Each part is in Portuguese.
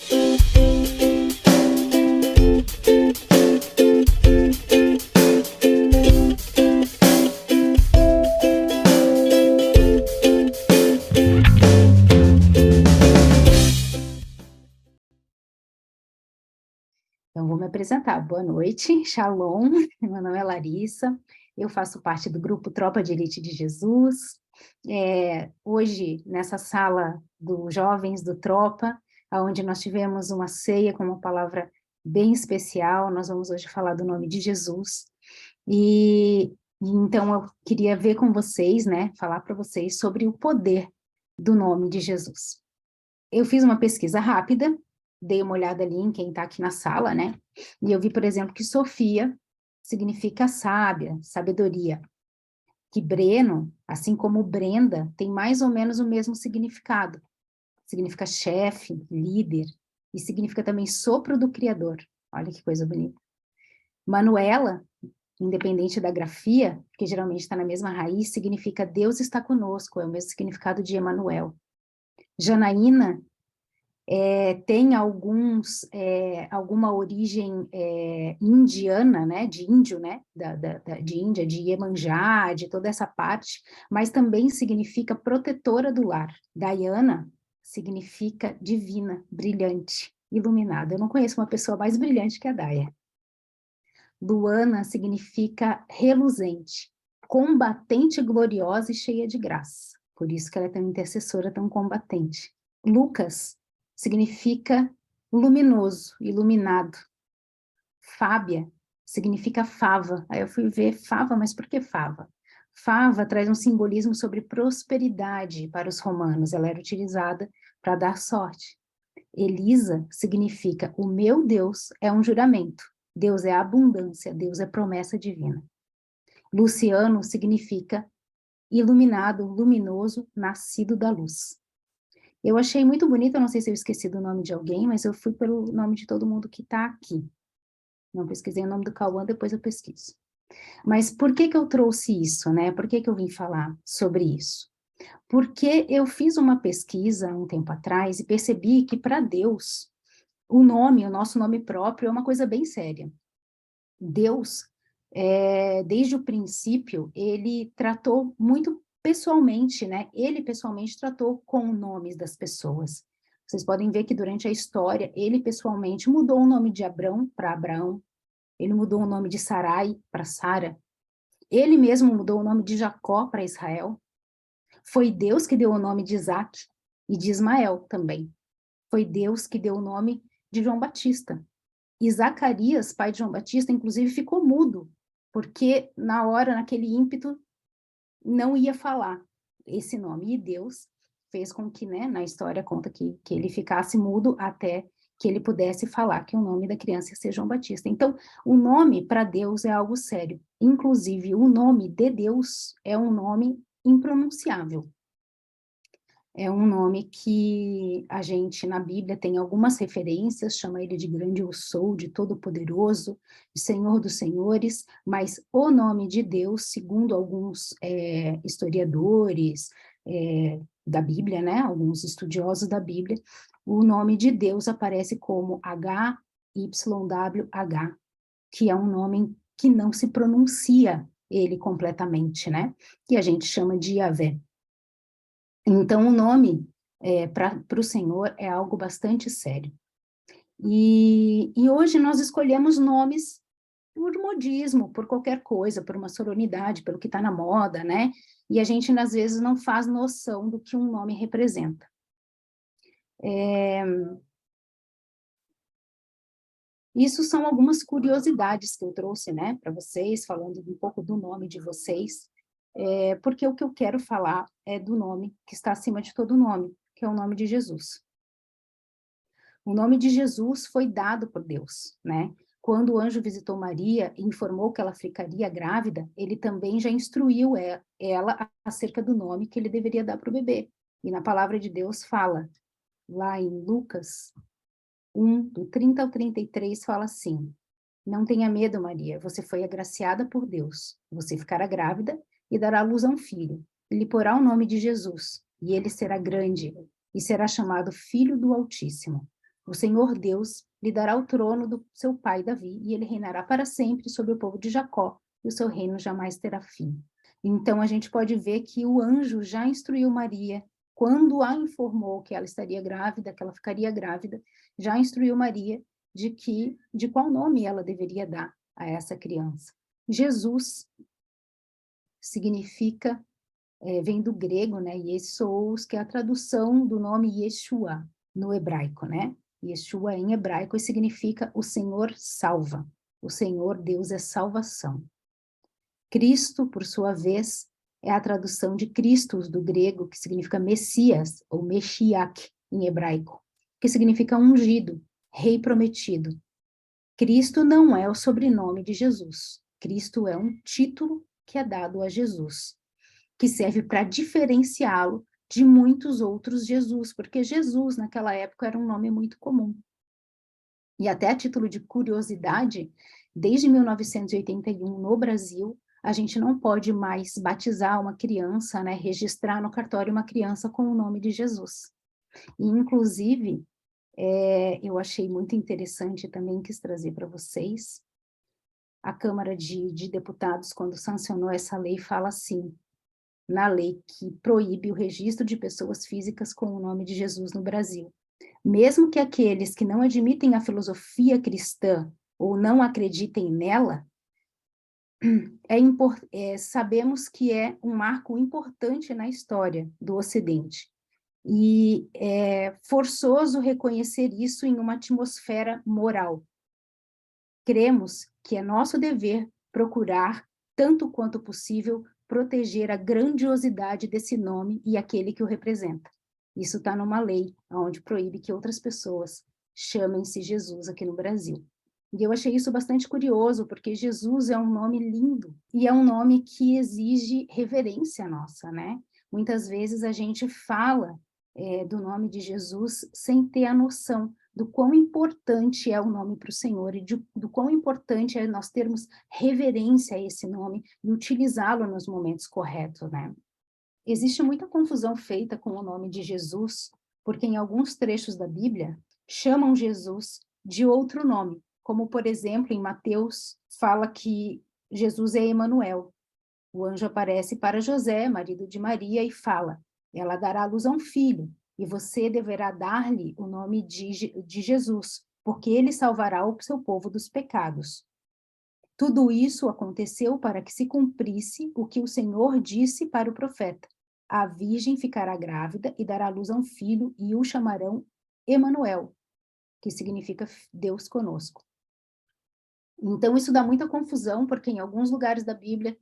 Então, vou me apresentar. Boa noite, Shalom, meu nome é Larissa, eu faço parte do grupo Tropa de Elite de Jesus. Hoje, nessa sala dos jovens do Tropa, onde nós tivemos uma ceia com uma palavra bem especial, nós vamos hoje falar do nome de Jesus. Então, eu queria ver com vocês, né, falar para vocês sobre o poder do nome de Jesus. Eu fiz uma pesquisa rápida, dei uma olhada ali em quem está aqui na sala, né? E eu vi, por exemplo, que Sofia significa sábia, sabedoria. Que Breno, assim como Brenda, tem mais ou menos o mesmo significado. Significa chefe, líder, e significa também sopro do Criador. Olha que coisa bonita. Manuela, independente da grafia, que geralmente está na mesma raiz, significa Deus está conosco, é o mesmo significado de Emanuel. Janaína tem alguma origem indiana, né, de índio, né, de Índia, de Iemanjá, de toda essa parte, mas também significa protetora do lar. Diana significa divina, brilhante, iluminada. Eu não conheço uma pessoa mais brilhante que a Daya. Luana significa reluzente, combatente, gloriosa e cheia de graça. Por isso que ela é tão intercessora, tão combatente. Lucas significa luminoso, iluminado. Fábia significa fava. Aí eu fui ver fava, mas por que fava? Fava traz um simbolismo sobre prosperidade para os romanos. Ela era utilizada para dar sorte. Elisa significa o meu Deus é um juramento. Deus é abundância, Deus é promessa divina. Luciano significa iluminado, luminoso, nascido da luz. Eu achei muito bonito, eu não sei se eu esqueci do nome de alguém, mas eu fui pelo nome de todo mundo que está aqui. Não pesquisei o nome do Cauã, depois eu pesquiso. Mas por que eu trouxe isso, né? Por que eu vim falar sobre isso? Porque eu fiz uma pesquisa um tempo atrás e percebi que para Deus, o nosso nome próprio é uma coisa bem séria. Deus, desde o princípio, ele tratou muito pessoalmente, né? Ele pessoalmente tratou com nomes das pessoas. Vocês podem ver que durante a história, ele pessoalmente mudou o nome de Abrão para Abraão, ele mudou o nome de Sarai para Sara, ele mesmo mudou o nome de Jacó para Israel. Foi Deus que deu o nome de Isaac e de Ismael também. Foi Deus que deu o nome de João Batista. E Zacarias, pai de João Batista, inclusive ficou mudo, porque na hora, naquele ímpeto, não ia falar esse nome. E Deus fez com que, né, na história conta que ele ficasse mudo até que ele pudesse falar que o nome da criança ia ser João Batista. Então, o nome para Deus é algo sério. Inclusive, o nome de Deus é um nome impronunciável. É um nome que a gente, na Bíblia, tem algumas referências, chama ele de grande eu sou, de todo-poderoso, de Senhor dos senhores, mas o nome de Deus, segundo alguns historiadores da Bíblia, né, alguns estudiosos da Bíblia, o nome de Deus aparece como HYWH, que é um nome que não se pronuncia ele completamente, né, que a gente chama de Yahvé. Então, o nome para o Senhor é algo bastante sério. E hoje nós escolhemos nomes por modismo, por qualquer coisa, por uma solenidade, pelo que está na moda, né? E a gente, às vezes, não faz noção do que um nome representa. Isso são algumas curiosidades que eu trouxe, né, para vocês, falando um pouco do nome de vocês, porque o que eu quero falar é do nome que está acima de todo nome, que é o nome de Jesus. O nome de Jesus foi dado por Deus, né? Quando o anjo visitou Maria e informou que ela ficaria grávida, ele também já instruiu ela acerca do nome que ele deveria dar para o bebê. E na palavra de Deus fala, lá em Lucas 1, do 30 ao 33, fala assim: não tenha medo, Maria, você foi agraciada por Deus. Você ficará grávida e dará à luz a um filho. E lhe porá o nome de Jesus, e ele será grande, e será chamado Filho do Altíssimo. O Senhor Deus lhe dará o trono do seu pai Davi, e ele reinará para sempre sobre o povo de Jacó, e o seu reino jamais terá fim. Então, a gente pode ver que o anjo já instruiu Maria, quando a informou que ela estaria grávida, que ela ficaria grávida, já instruiu Maria de qual nome ela deveria dar a essa criança. Jesus significa, vem do grego, né, Yesous, que é a tradução do nome Yeshua no hebraico, né? Yeshua em hebraico significa o Senhor salva. O Senhor Deus é salvação. Cristo, por sua vez, é a tradução de Christos do grego, que significa Messias, ou Meshiach em hebraico, que significa ungido, rei prometido. Cristo não é o sobrenome de Jesus. Cristo é um título que é dado a Jesus, que serve para diferenciá-lo de muitos outros Jesus, porque Jesus, naquela época, era um nome muito comum. E até a título de curiosidade, desde 1981, no Brasil, a gente não pode mais batizar uma criança, né, registrar no cartório uma criança com o nome de Jesus. E, inclusive, eu achei muito interessante, também quis trazer para vocês, a Câmara de Deputados, quando sancionou essa lei, fala assim, na lei que proíbe o registro de pessoas físicas com o nome de Jesus no Brasil. Mesmo que aqueles que não admitem a cristã ou não acreditem nela, sabemos que é um marco importante na história do Ocidente. E é forçoso reconhecer isso em uma atmosfera moral. Cremos que é nosso dever procurar, tanto quanto possível, proteger a grandiosidade desse nome e aquele que o representa. Isso está numa lei onde proíbe que outras pessoas chamem-se Jesus aqui no Brasil. E eu achei isso bastante curioso, porque Jesus é um nome lindo e é um nome que exige reverência nossa, né? Muitas vezes a gente fala do nome de Jesus sem ter a noção do quão importante é o nome para o Senhor e do quão importante é nós termos reverência a esse nome e utilizá-lo nos momentos corretos, né? Existe muita confusão feita com o nome de Jesus, porque em alguns trechos da Bíblia chamam Jesus de outro nome, como, por exemplo, em Mateus, fala que Jesus é Emanuel. O anjo aparece para José, marido de Maria, e fala, ela dará à luz a um filho, e você deverá dar-lhe o nome de Jesus, porque ele salvará o seu povo dos pecados. Tudo isso aconteceu para que se cumprisse o que o Senhor disse para o profeta. A virgem ficará grávida e dará à luz a um filho, e o chamarão Emanuel, que significa Deus conosco. Então, isso dá muita confusão, porque em alguns lugares da Bíblia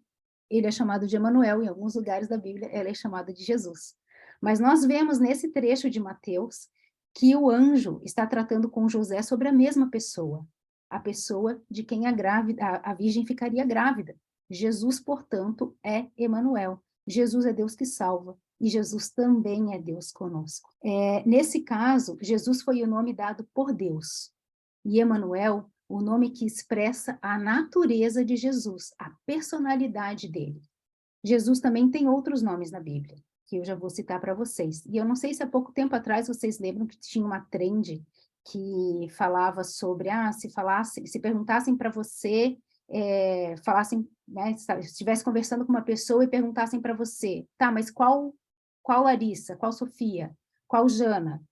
ele é chamado de Emanuel, em alguns lugares da Bíblia ela é chamada de Jesus. Mas nós vemos nesse trecho de Mateus que o anjo está tratando com José sobre a mesma pessoa, a pessoa de quem a virgem ficaria grávida. Jesus, portanto, é Emanuel. Jesus é Deus que salva, e Jesus também é Deus conosco. Nesse caso, Jesus foi o nome dado por Deus, e Emanuel, o nome que expressa a natureza de Jesus, a personalidade dele. Jesus também tem outros nomes na Bíblia, que eu já vou citar para vocês. E eu não sei se há pouco tempo atrás vocês lembram que tinha uma trend que falava sobre, se perguntassem para você, falassem, né, se estivesse conversando com uma pessoa e perguntassem para você, tá, mas qual Larissa, qual Sofia, qual Jana?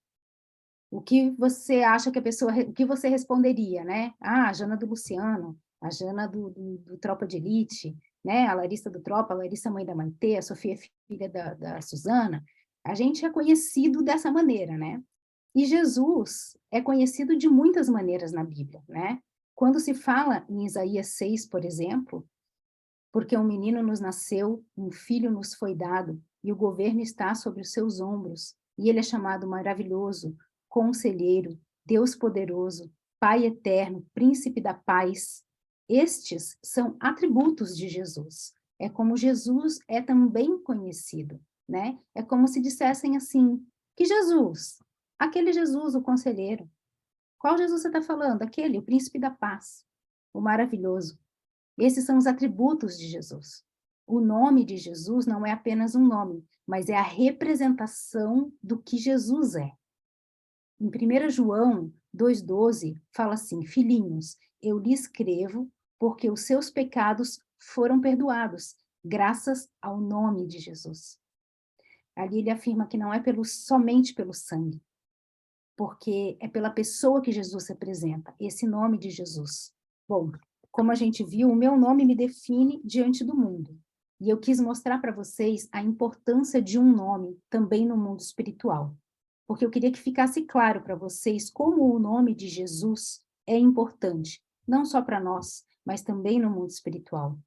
O que você acha que o que você responderia, né? Ah, a Jana do Luciano, a Jana do Tropa de Elite, né? A Larissa do Tropa, a Larissa mãe da Maitê, a Sofia filha da Suzana. A gente é conhecido dessa maneira, né? E Jesus é conhecido de muitas maneiras na Bíblia, né? Quando se fala em Isaías 6, por exemplo, porque um menino nos nasceu, um filho nos foi dado, e o governo está sobre os seus ombros, e ele é chamado maravilhoso, conselheiro, Deus poderoso, Pai eterno, príncipe da paz. Estes são atributos de Jesus. É como Jesus é também conhecido, né? É como se dissessem assim, que Jesus? Aquele Jesus, o conselheiro. Qual Jesus você está falando? Aquele, o príncipe da paz, o maravilhoso. Esses são os atributos de Jesus. O nome de Jesus não é apenas um nome, mas é a representação do que Jesus é. Em 1 João, 2,12 fala assim: filhinhos, eu lhe escrevo porque os seus pecados foram perdoados, graças ao nome de Jesus. Ali ele afirma que não é somente pelo sangue, porque é pela pessoa que Jesus representa, esse nome de Jesus. Bom, como a gente viu, o meu nome me define diante do mundo. E eu quis mostrar para vocês a importância de um nome também no mundo espiritual. Porque eu queria que ficasse claro para vocês como o nome de Jesus é importante, não só para nós, mas também no mundo espiritual.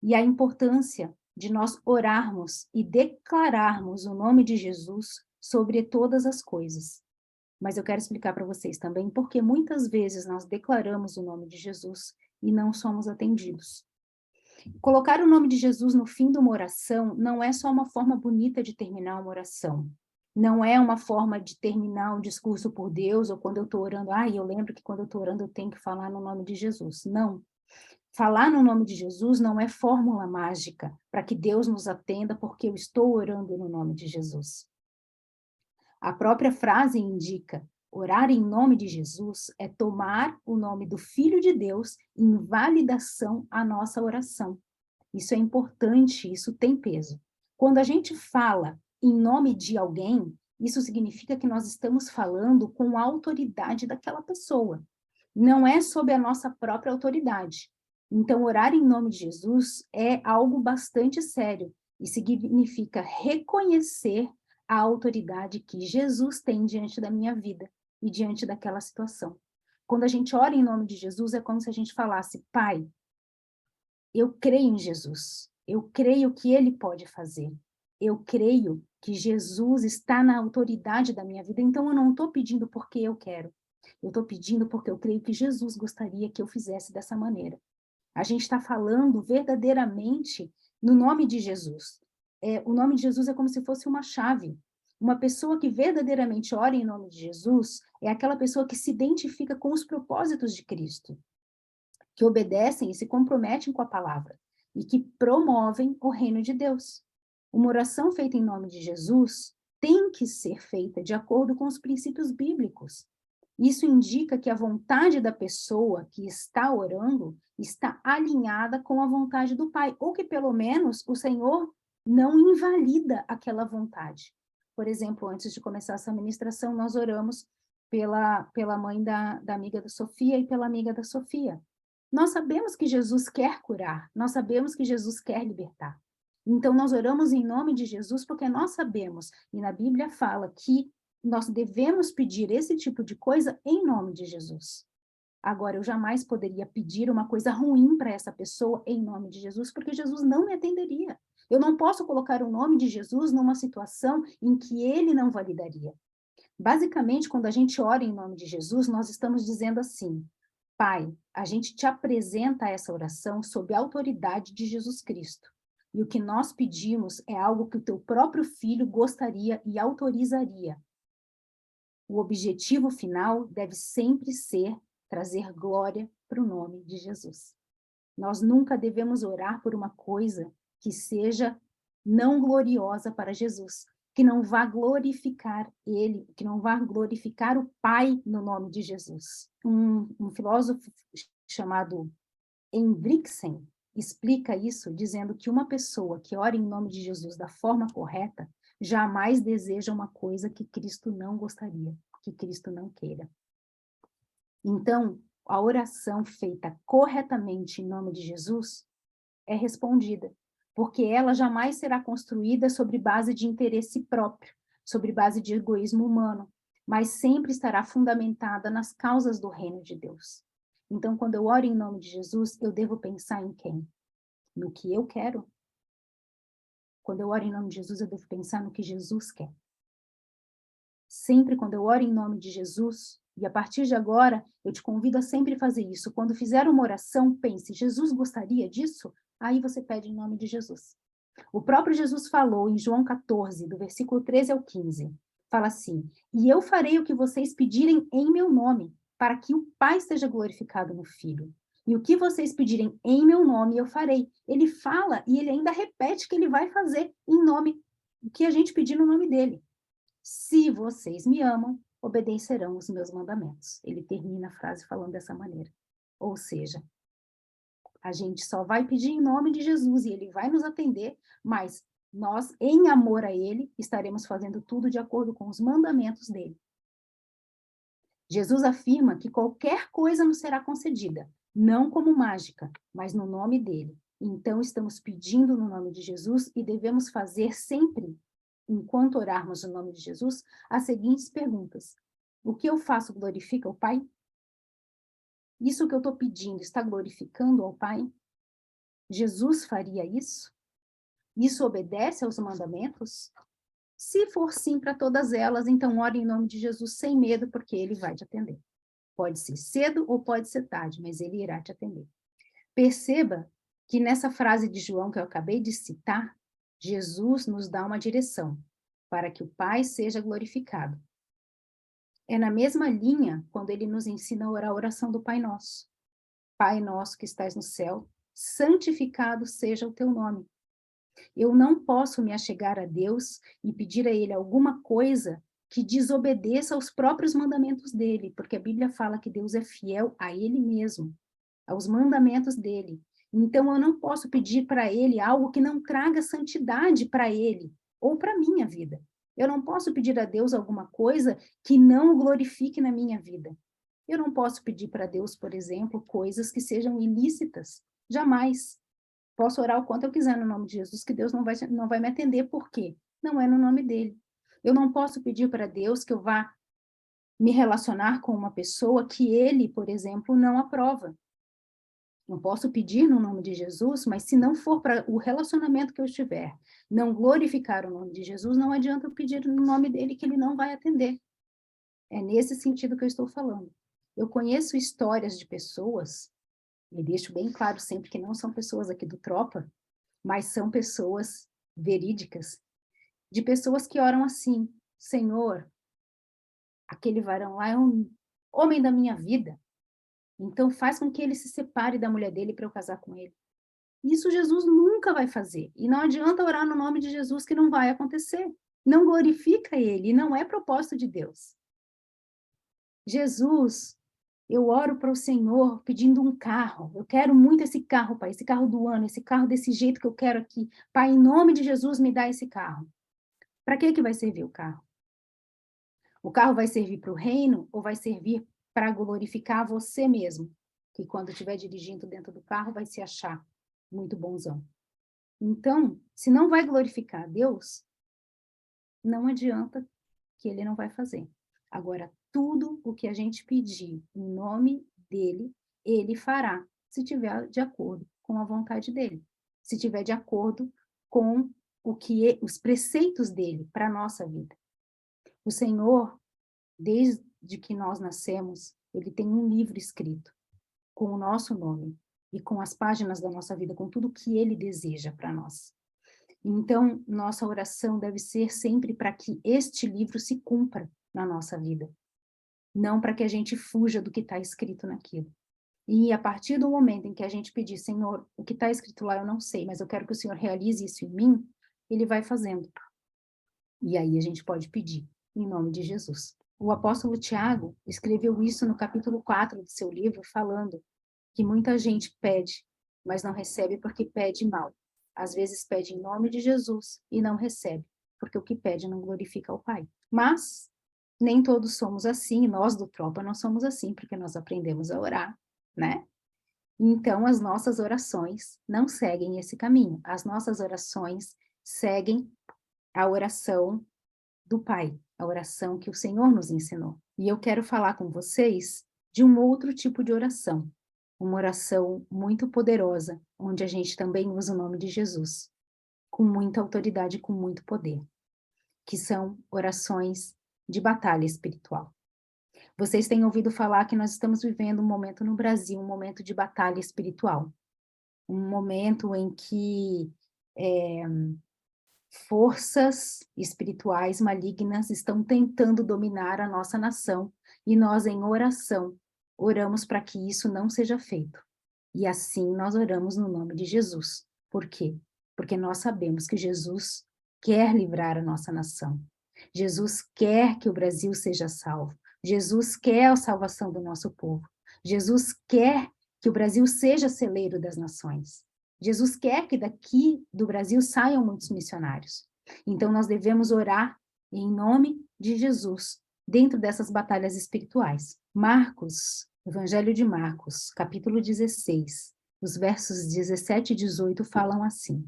E a importância de nós orarmos e declararmos o nome de Jesus sobre todas as coisas. Mas eu quero explicar para vocês também porque muitas vezes nós declaramos o nome de Jesus e não somos atendidos. Colocar o nome de Jesus no fim de uma oração não é só uma forma bonita de terminar uma oração. Não é uma forma de terminar um discurso por Deus, ou quando eu estou orando, eu lembro que quando eu estou orando eu tenho que falar no nome de Jesus. Não. Falar no nome de Jesus não é fórmula mágica para que Deus nos atenda porque eu estou orando no nome de Jesus. A própria frase indica: orar em nome de Jesus é tomar o nome do Filho de Deus em validação à nossa oração. Isso é importante, isso tem peso. Quando a gente fala em nome de alguém, isso significa que nós estamos falando com a autoridade daquela pessoa. Não é sob a nossa própria autoridade. Então, orar em nome de Jesus é algo bastante sério e significa reconhecer a autoridade que Jesus tem diante da minha vida e diante daquela situação. Quando a gente ora em nome de Jesus, é como se a gente falasse: Pai, eu creio em Jesus, eu creio que Ele pode fazer, eu creio que Jesus está na autoridade da minha vida, então eu não estou pedindo porque eu quero, eu estou pedindo porque eu creio que Jesus gostaria que eu fizesse dessa maneira. A gente está falando verdadeiramente no nome de Jesus. O nome de Jesus é como se fosse uma chave. Uma pessoa que verdadeiramente ora em nome de Jesus é aquela pessoa que se identifica com os propósitos de Cristo, que obedecem e se comprometem com a palavra, e que promovem o reino de Deus. Uma oração feita em nome de Jesus tem que ser feita de acordo com os princípios bíblicos. Isso indica que a vontade da pessoa que está orando está alinhada com a vontade do Pai, ou que pelo menos o Senhor não invalida aquela vontade. Por exemplo, antes de começar essa ministração, nós oramos pela mãe da amiga da Sofia e pela amiga da Sofia. Nós sabemos que Jesus quer curar, nós sabemos que Jesus quer libertar. Então, nós oramos em nome de Jesus porque nós sabemos, e na Bíblia fala que nós devemos pedir esse tipo de coisa em nome de Jesus. Agora, eu jamais poderia pedir uma coisa ruim para essa pessoa em nome de Jesus, porque Jesus não me atenderia. Eu não posso colocar o nome de Jesus numa situação em que ele não validaria. Basicamente, quando a gente ora em nome de Jesus, nós estamos dizendo assim: Pai, a gente te apresenta essa oração sob a autoridade de Jesus Cristo. E o que nós pedimos é algo que o teu próprio filho gostaria e autorizaria. O objetivo final deve sempre ser trazer glória para o nome de Jesus. Nós nunca devemos orar por uma coisa que seja não gloriosa para Jesus, que não vá glorificar Ele, que não vá glorificar o Pai no nome de Jesus. Um filósofo chamado Hendriksen explica isso dizendo que uma pessoa que ora em nome de Jesus da forma correta jamais deseja uma coisa que Cristo não gostaria, que Cristo não queira. Então, a oração feita corretamente em nome de Jesus é respondida, porque ela jamais será construída sobre base de interesse próprio, sobre base de egoísmo humano, mas sempre estará fundamentada nas causas do reino de Deus. Então, quando eu oro em nome de Jesus, eu devo pensar em quem? No que eu quero? Quando eu oro em nome de Jesus, eu devo pensar no que Jesus quer. Sempre quando eu oro em nome de Jesus, e a partir de agora, eu te convido a sempre fazer isso. Quando fizer uma oração, pense: Jesus gostaria disso? Aí você pede em nome de Jesus. O próprio Jesus falou em João 14, do versículo 13 ao 15. Fala assim: e eu farei o que vocês pedirem em meu nome, para que o Pai seja glorificado no Filho. E o que vocês pedirem em meu nome, eu farei. Ele fala e ele ainda repete que ele vai fazer em nome, o que a gente pedir no nome dele. Se vocês me amam, obedecerão os meus mandamentos. Ele termina a frase falando dessa maneira. Ou seja, a gente só vai pedir em nome de Jesus e ele vai nos atender, mas nós, em amor a ele, estaremos fazendo tudo de acordo com os mandamentos dele. Jesus afirma que qualquer coisa nos será concedida, não como mágica, mas no nome dele. Então, estamos pedindo no nome de Jesus e devemos fazer sempre, enquanto orarmos no nome de Jesus, as seguintes perguntas. O que eu faço glorifica o Pai? Isso que eu estou pedindo está glorificando ao Pai? Jesus faria isso? Isso obedece aos mandamentos? Se for sim para todas elas, então ore em nome de Jesus sem medo, porque ele vai te atender. Pode ser cedo ou pode ser tarde, mas ele irá te atender. Perceba que nessa frase de João que eu acabei de citar, Jesus nos dá uma direção para que o Pai seja glorificado. É na mesma linha quando ele nos ensina a orar a oração do Pai Nosso. Pai nosso que estás no céu, santificado seja o teu nome. Eu não posso me achegar a Deus e pedir a Ele alguma coisa que desobedeça aos próprios mandamentos dele, porque a Bíblia fala que Deus é fiel a Ele mesmo, aos mandamentos dele. Então, eu não posso pedir para Ele algo que não traga santidade para Ele ou para a minha vida. Eu não posso pedir a Deus alguma coisa que não o glorifique na minha vida. Eu não posso pedir para Deus, por exemplo, coisas que sejam ilícitas. Jamais. Posso orar o quanto eu quiser no nome de Jesus, que Deus não vai me atender. Por quê? Não é no nome dele. Eu não posso pedir para Deus que eu vá me relacionar com uma pessoa que ele, por exemplo, não aprova. Eu posso pedir no nome de Jesus, mas se não for para o relacionamento que eu estiver, não glorificar o nome de Jesus, não adianta eu pedir no nome dele que ele não vai atender. É nesse sentido que eu estou falando. Eu conheço histórias de pessoas, e deixo bem claro sempre que não são pessoas aqui do Tropa, mas são pessoas verídicas, de pessoas que oram assim, Senhor, aquele varão lá é um homem da minha vida, então faz com que ele se separe da mulher dele para eu casar com ele. Isso Jesus nunca vai fazer, e não adianta orar no nome de Jesus que não vai acontecer, não glorifica ele, e não é propósito de Deus. Jesus, eu oro para o Senhor pedindo um carro. Eu quero muito esse carro, Pai, esse carro do ano, esse carro desse jeito que eu quero aqui. Pai, em nome de Jesus, me dá esse carro. Para que vai servir o carro? O carro vai servir para o reino ou vai servir para glorificar você mesmo? Que quando estiver dirigindo dentro do carro vai se achar muito bonzão. Então, se não vai glorificar a Deus, não adianta que ele não vai fazer. Agora, tudo o que a gente pedir em nome dele, ele fará, se tiver de acordo com a vontade dele, se tiver de acordo com os preceitos dele para a nossa vida. O Senhor, desde que nós nascemos, ele tem um livro escrito com o nosso nome e com as páginas da nossa vida, com tudo que ele deseja para nós. Então, nossa oração deve ser sempre para que este livro se cumpra na nossa vida, não para que a gente fuja do que está escrito naquilo. E a partir do momento em que a gente pedir, Senhor, o que está escrito lá eu não sei, mas eu quero que o Senhor realize isso em mim, ele vai fazendo. E aí a gente pode pedir, em nome de Jesus. O apóstolo Tiago escreveu isso no capítulo 4 do seu livro, falando que muita gente pede, mas não recebe porque pede mal. Às vezes pede em nome de Jesus e não recebe, porque o que pede não glorifica ao Pai. Mas nem todos somos assim, nós do Tropa não somos assim, porque nós aprendemos a orar, né? Então, as nossas orações não seguem esse caminho. As nossas orações seguem a oração do Pai, a oração que o Senhor nos ensinou. E eu quero falar com vocês de um outro tipo de oração, uma oração muito poderosa, onde a gente também usa o nome de Jesus, com muita autoridade e com muito poder, que são orações de batalha espiritual. Vocês têm ouvido falar que nós estamos vivendo um momento no Brasil, um momento de batalha espiritual, um momento em que forças espirituais malignas estão tentando dominar a nossa nação, e nós, em oração, oramos para que isso não seja feito. E assim nós oramos no nome de Jesus. Por quê? Porque nós sabemos que Jesus quer livrar a nossa nação. Jesus quer que o Brasil seja salvo. Jesus quer a salvação do nosso povo. Jesus quer que o Brasil seja celeiro das nações. Jesus quer que daqui do Brasil saiam muitos missionários. Então, nós devemos orar em nome de Jesus, dentro dessas batalhas espirituais. Marcos, Evangelho de Marcos, capítulo 16, os versos 17 e 18 falam assim: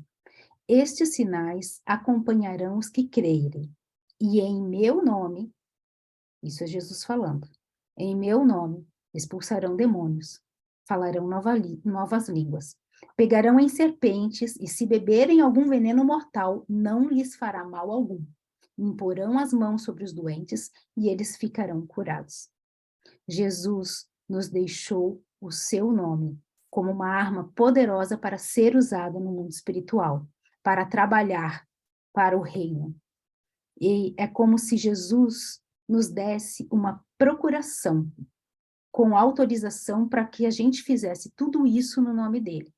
Estes sinais acompanharão os que crerem, e em meu nome, isso é Jesus falando, em meu nome expulsarão demônios, falarão novas línguas, pegarão em serpentes, e se beberem algum veneno mortal, não lhes fará mal algum. Imporão as mãos sobre os doentes, e eles ficarão curados. Jesus nos deixou o seu nome como uma arma poderosa para ser usada no mundo espiritual, para trabalhar para o reino. E é como se Jesus nos desse uma procuração com autorização para que a gente fizesse tudo isso no nome dele.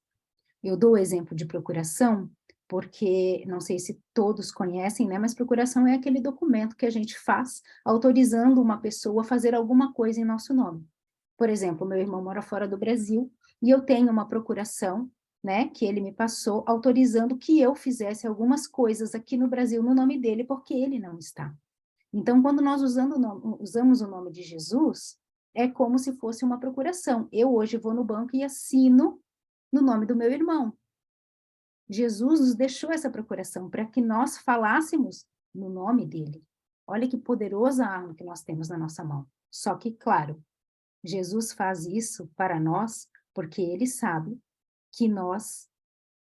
Eu dou o exemplo de procuração porque, não sei se todos conhecem, né, mas procuração é aquele documento que a gente faz autorizando uma pessoa a fazer alguma coisa em nosso nome. Por exemplo, meu irmão mora fora do Brasil e eu tenho uma procuração, né, que ele me passou autorizando que eu fizesse algumas coisas aqui no Brasil no nome dele, porque ele não está. Então, quando nós usamos o nome de Jesus, é como se fosse uma procuração. Eu hoje vou no banco e assino no nome do meu irmão. Jesus nos deixou essa procuração para que nós falássemos no nome dele. Olha que poderosa arma que nós temos na nossa mão. Só que, claro, Jesus faz isso para nós porque ele sabe que nós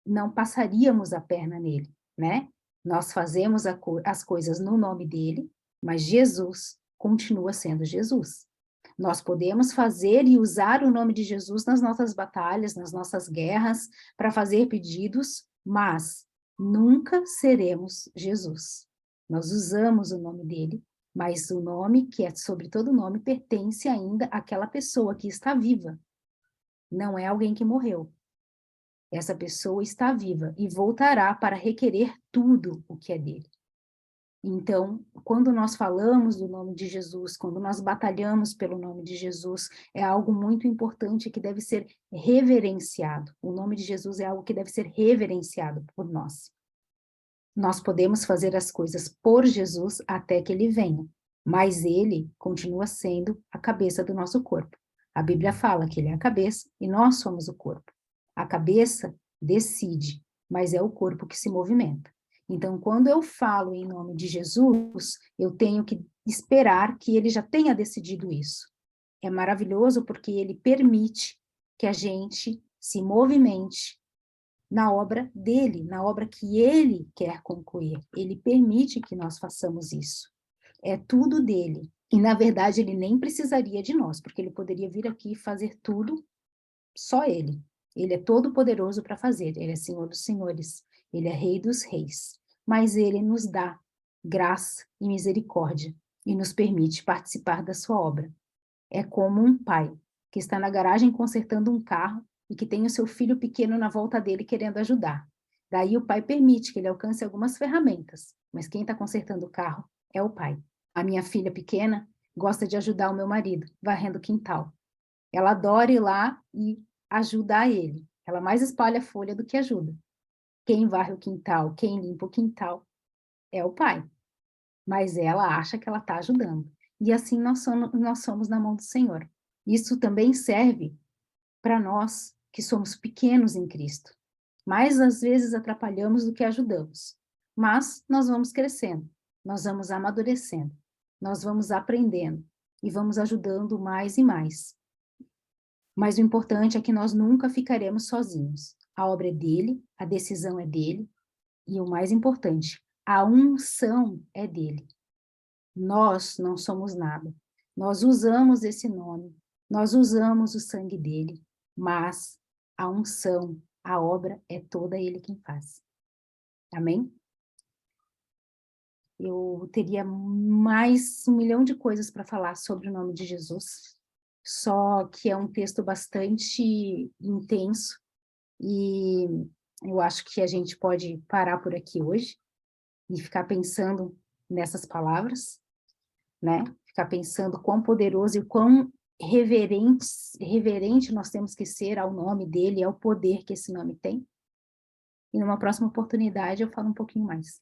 não passaríamos a perna nele, né? Nós fazemos as coisas no nome dele, mas Jesus continua sendo Jesus. Nós podemos fazer e usar o nome de Jesus nas nossas batalhas, nas nossas guerras, para fazer pedidos, mas nunca seremos Jesus. Nós usamos o nome dele, mas o nome, que é sobre todo nome, pertence ainda àquela pessoa que está viva. Não é alguém que morreu. Essa pessoa está viva e voltará para requerer tudo o que é dele. Então, quando nós falamos do nome de Jesus, quando nós batalhamos pelo nome de Jesus, é algo muito importante que deve ser reverenciado. O nome de Jesus é algo que deve ser reverenciado por nós. Nós podemos fazer as coisas por Jesus até que ele venha, mas ele continua sendo a cabeça do nosso corpo. A Bíblia fala que ele é a cabeça e nós somos o corpo. A cabeça decide, mas é o corpo que se movimenta. Então, quando eu falo em nome de Jesus, eu tenho que esperar que ele já tenha decidido isso. É maravilhoso porque ele permite que a gente se movimente na obra dele, na obra que ele quer concluir. Ele permite que nós façamos isso. É tudo dele. E, na verdade, ele nem precisaria de nós, porque ele poderia vir aqui e fazer tudo só ele. Ele é todo poderoso para fazer, ele é Senhor dos senhores, ele é Rei dos reis. Mas ele nos dá graça e misericórdia e nos permite participar da sua obra. É como um pai que está na garagem consertando um carro e que tem o seu filho pequeno na volta dele querendo ajudar. Daí o pai permite que ele alcance algumas ferramentas, mas quem está consertando o carro é o pai. A minha filha pequena gosta de ajudar o meu marido, varrendo o quintal. Ela adora ir lá e ajudar ele. Ela mais espalha folha do que ajuda. Quem varre o quintal, quem limpa o quintal é o pai. Mas ela acha que ela está ajudando. E assim nós somos na mão do Senhor. Isso também serve para nós que somos pequenos em Cristo. Mais às vezes atrapalhamos do que ajudamos. Mas nós vamos crescendo, nós vamos amadurecendo, nós vamos aprendendo e vamos ajudando mais e mais. Mas o importante é que nós nunca ficaremos sozinhos. A obra é dele, a decisão é dele, e o mais importante, a unção é dele. Nós não somos nada. Nós usamos esse nome, nós usamos o sangue dele, mas a unção, a obra é toda ele quem faz. Amém? Eu teria mais 1 milhão de coisas para falar sobre o nome de Jesus, só que é um texto bastante intenso e eu acho que a gente pode parar por aqui hoje e ficar pensando nessas palavras, né? Ficar pensando quão poderoso e quão reverente nós temos que ser ao nome dele e ao poder que esse nome tem. E numa próxima oportunidade eu falo um pouquinho mais.